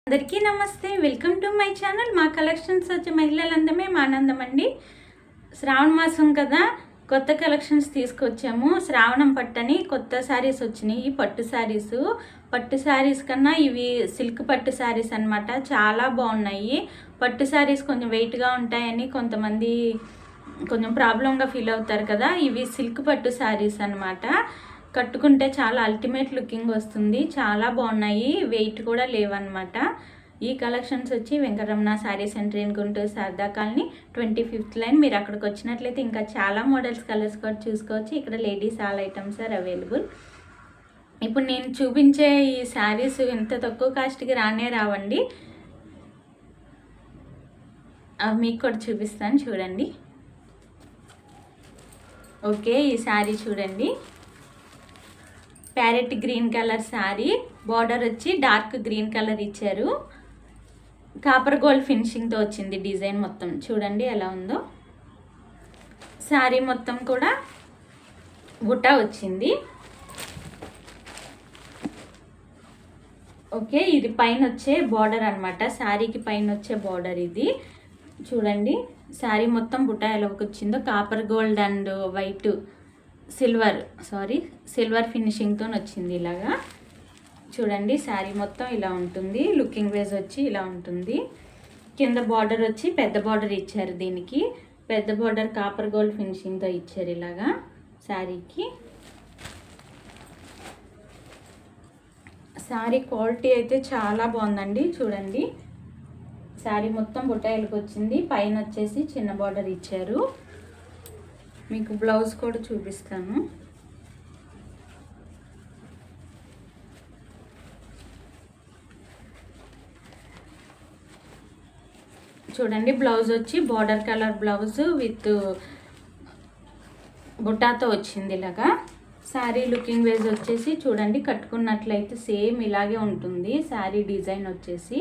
అందరికీ నమస్తే, welcome to my channel. మా కలెక్షన్స్ వచ్చే మహిళలందమే మా ఆనందం అండి. శ్రావణ మాసం కదా, కొత్త కలెక్షన్స్ తీసుకొచ్చాము. శ్రావణం పట్టని కొత్త శారీస్ వచ్చినాయి. పట్టు శారీస్ కన్నా ఇవి సిల్క్ పట్టు శారీస్ అనమాట. చాలా బాగున్నాయి. పట్టు శారీస్ కొంచెం వెయిట్గా ఉంటాయని కొంతమంది కొంచెం ప్రాబ్లంగా ఫీల్ అవుతారు కదా. ఇవి సిల్క్ పట్టు శారీస్ అనమాట. కట్టుకుంటే చాలా అల్టిమేట్ లుకింగ్ వస్తుంది. చాలా బాగున్నాయి, వెయిట్ కూడా లేవన్నమాట. ఈ కలెక్షన్స్ వచ్చి Venkataramana sari centre in Guntur, Sharada colony, 25th line. మీరు అక్కడికి వచ్చినట్లయితే ఇంకా చాలా మోడల్స్, కలర్స్ కూడా చూసుకోవచ్చు. ఇక్కడ ladies all items are available. ఇప్పుడు నేను చూపించే ఈ శారీస్ ఎంత తక్కువ కాస్ట్కి రావండి. అవి మీకు కూడా చూపిస్తాను, చూడండి. ఓకే, ఈ శారీ చూడండి. Parrot green colour sari, border వచ్చి డార్క్ గ్రీన్ కలర్ ఇచ్చారు. కాపర్ గోల్డ్ ఫినిషింగ్తో వచ్చింది డిజైన్ మొత్తం. చూడండి ఎలా ఉందో. శారీ మొత్తం కూడా బుట్ట వచ్చింది. ఓకే, ఇది పైన వచ్చే బార్డర్ అనమాట. శారీకి పైన వచ్చే బార్డర్ ఇది. చూడండి శారీ మొత్తం బుట్ట ఎలా వచ్చిందో. Copper gold and white silver ఫినిషింగ్తో వచ్చింది ఇలాగా. చూడండి శారీ మొత్తం ఇలా ఉంటుంది. లుకింగ్ వేజ్ వచ్చి ఇలా ఉంటుంది. కింద బార్డర్ వచ్చి పెద్ద బార్డర్ ఇచ్చారు. దీనికి పెద్ద బార్డర్ కాపర్ గోల్డ్ ఫినిషింగ్తో ఇచ్చారు ఇలాగా శారీకి. శారీ క్వాలిటీ అయితే చాలా బాగుందండి. చూడండి శారీ మొత్తం బుట్టాయిలకు వచ్చింది. పైన వచ్చేసి చిన్న బార్డర్ ఇచ్చారు. మీకు బ్లౌజ్ కూడా చూపిస్తాను. చూడండి బ్లౌజ్ వచ్చి బార్డర్ కలర్ బ్లౌజ్ విత్ బుట్టాతో వచ్చింది ఇలాగా. శారీ లుకింగ్ వేజ్ వచ్చేసి చూడండి, కట్టుకున్నట్లయితే సేమ్ ఇలాగే ఉంటుంది శారీ డిజైన్ వచ్చేసి.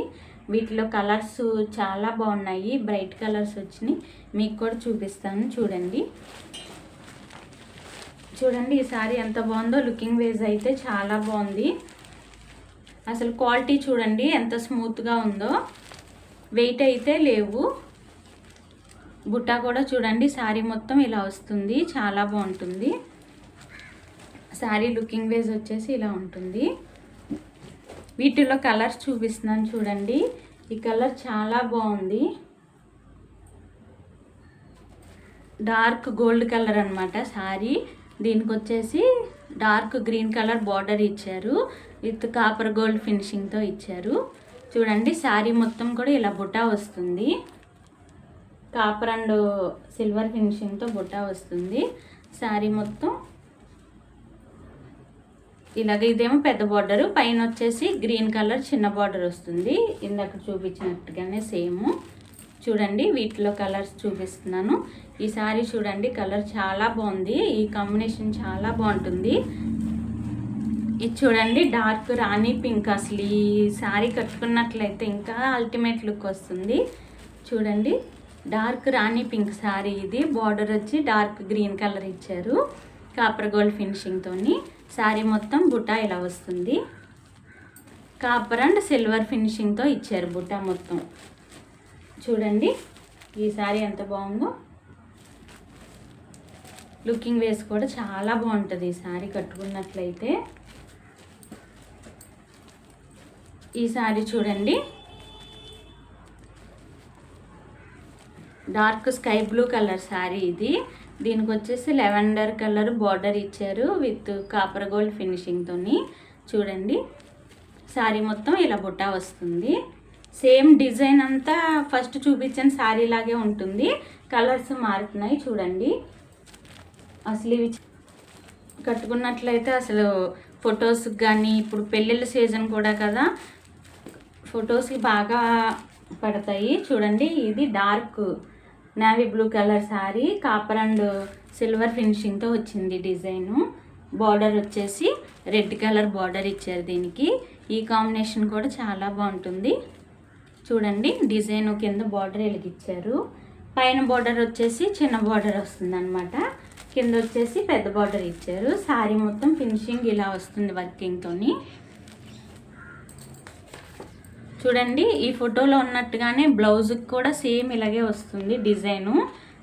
వీటిలో కలర్స్ చాలా బాగున్నాయి, బ్రైట్ కలర్స్ వచ్చినాయి. మీకు కూడా చూపిస్తాను, చూడండి. ఈ శారీ ఎంత బాగుందో. లుకింగ్ వేజ్ అయితే చాలా బాగుంది. అసలు క్వాలిటీ చూడండి ఎంత స్మూత్గా ఉందో. వెయిట్ అయితే లేవు. బుట్ట కూడా చూడండి శారీ మొత్తం ఇలా వస్తుంది. చాలా బాగుంటుంది శారీ. లుకింగ్ వేజ్ వచ్చేసి ఇలా ఉంటుంది. వీటిలో కలర్స్ చూపిస్తున్నాను చూడండి. ఈ కలర్ చాలా బాగుంది. డార్క్ గోల్డ్ కలర్ అనమాట శారీ. దీనికి వచ్చేసి డార్క్ గ్రీన్ కలర్ బార్డర్ ఇచ్చారు. విత్ కాపర్ గోల్డ్ ఫినిషింగ్తో ఇచ్చారు. చూడండి శారీ మొత్తం కూడా ఇలా బుట్ట వస్తుంది. కాపర్ అండ్ సిల్వర్ ఫినిషింగ్తో బుట్ట వస్తుంది శారీ మొత్తం ఇలాగ. ఇదేమో పెద్ద బార్డరు, పైన వచ్చేసి గ్రీన్ కలర్ చిన్న బార్డర్ వస్తుంది. ఇందాక చూపించినట్టుగానే సేమ్. చూడండి వీటిలో కలర్స్ చూపిస్తున్నాను. ఈ శారీ చూడండి కలర్ చాలా బాగుంది. ఈ కాంబినేషన్ చాలా బాగుంటుంది. ఇది చూడండి డార్క్ రాణి పింక్. అసలు ఈ శారీ కట్టుకున్నట్లయితే ఇంకా అల్టిమేట్ లుక్ వస్తుంది. చూడండి డార్క్ రాణి పింక్ శారీ ఇది. బార్డర్ వచ్చి డార్క్ గ్రీన్ కలర్ ఇచ్చారు కాపర్ గోల్డ్ ఫినిషింగ్తోని. శారీ మొత్తం బుట్ట ఇలా వస్తుంది. కాపర్ అండ్ సిల్వర్ ఫినిషింగ్తో ఇచ్చారు బుట్ట మొత్తం. చూడండి ఈ శారీ ఎంత బాగుందో. లుకింగ్ వేస్ కూడా చాలా బాగుంటుంది ఈ శారీ కట్టుకున్నట్లయితే. ఈ శారీ చూడండి dark sky blue colour sari ఇది. దీనికి వచ్చేసి లెవెండర్ కలర్ బార్డర్ ఇచ్చారు విత్ కాపర్ గోల్డ్ ఫినిషింగ్తోని. చూడండి శారీ మొత్తం ఇలా బుట్ట వస్తుంది. సేమ్ డిజైన్ అంతా ఫస్ట్ చూపించిన శారీ లాగే ఉంటుంది. కలర్స్ మారుతున్నాయి చూడండి. అసలు ఇవి కట్టుకున్నట్లయితే అసలు ఫొటోస్కి కానీ, ఇప్పుడు పెళ్ళిళ్ళ సీజన్ కూడా కదా, ఫొటోస్కి బాగా పడతాయి. చూడండి ఇది dark navy blue colour sari. Copper and silver ఫినిషింగ్తో వచ్చింది డిజైను. బార్డర్ వచ్చేసి రెడ్ కలర్ బార్డర్ ఇచ్చారు దీనికి. ఈ కాంబినేషన్ కూడా చాలా బాగుంటుంది. చూడండి డిజైన్ కింద బార్డర్ ఎలిగిచ్చారు. పైన బార్డర్ వచ్చేసి చిన్న బార్డర్ వస్తుంది అనమాట. కింద వచ్చేసి పెద్ద బార్డర్ ఇచ్చారు. శారీ మొత్తం ఫినిషింగ్ ఇలా వస్తుంది వర్కింగ్తోని. చూడండి ఈ ఫోటోలో ఉన్నట్టుగానే బ్లౌజ్కి కూడా సేమ్ ఇలాగే వస్తుంది డిజైను.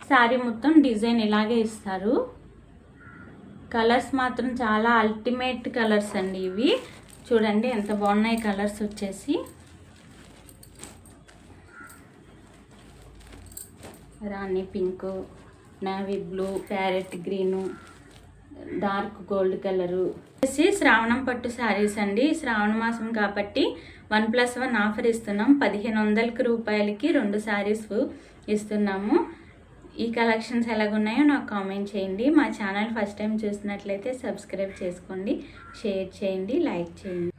శారీ మొత్తం డిజైన్ ఇలాగే ఇస్తారు. కలర్స్ మాత్రం చాలా అల్టిమేట్ కలర్స్ అండి ఇవి. చూడండి ఎంత బాగున్నాయి కలర్స్ వచ్చేసి. రాణి pink, navy blue, parrot green, dark gold colour. వచ్చేసి శ్రావణం పట్టు శారీస్ అండి. శ్రావణ మాసం కాబట్టి 1+1 ఆఫర్ ఇస్తున్నాం. 1500 రూపాయలకి 2 శారీస్ ఇస్తున్నాము. ఈ కలెక్షన్స్ ఎలాగున్నాయో నాకు కామెంట్ చేయండి. మా ఛానల్ ఫస్ట్ టైం చూసినట్లయితే సబ్స్క్రైబ్ చేసుకోండి, షేర్ చేయండి, లైక్ చేయండి.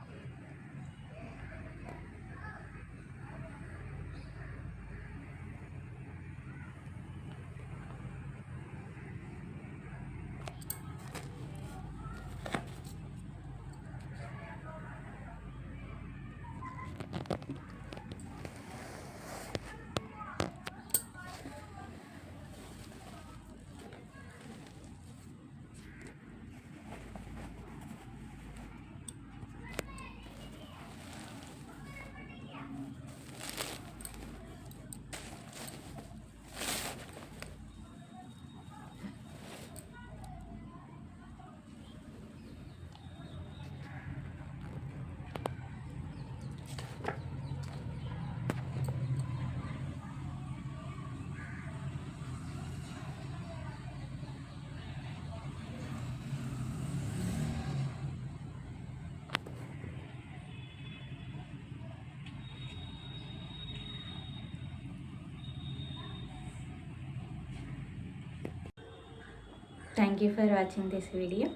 Thank you for watching this video.